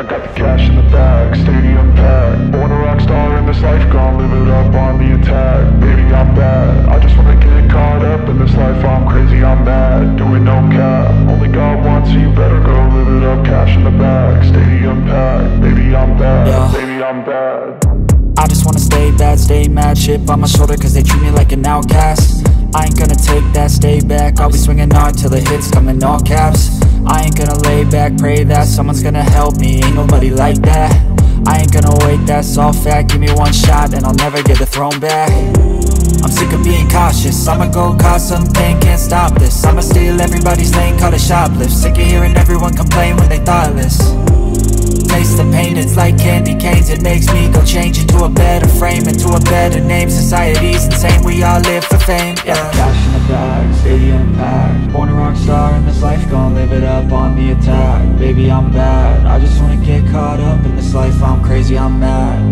I got the cash in the bag, stadium packed. Born a rock star in this life, gon' live it up on the attack. Baby, I'm bad, I just wanna get caught up in this life. I'm crazy, I'm mad, doing no cap. Only God wants, so you better go live it up. Cash in the bag, stadium packed. Baby, I'm bad, yeah. Baby, I'm bad. I just wanna stay bad, stay mad. Chip on my shoulder cause they treat me like an outcast. I ain't gonna take that, stay back. I'll be swinging hard till the hits come in all caps. I ain't gonna lay back, pray that someone's gonna help me. Ain't nobody like that. I ain't gonna wait, that's all fact. Give me one shot and I'll never get the throne back. I'm sick of being cautious, I'ma go cause something, can't stop this. I'ma steal everybody's lane, call it shoplift. Sick of hearing everyone complain when they thoughtless. Taste the pain, it's like candy canes. It makes me go change into a better frame, into a better name. Society's insane, we all live for fame, yeah. Cash in the bag, stadium packed. Born a rock star in this life, gon' live it up on the attack. Baby, I'm bad, I just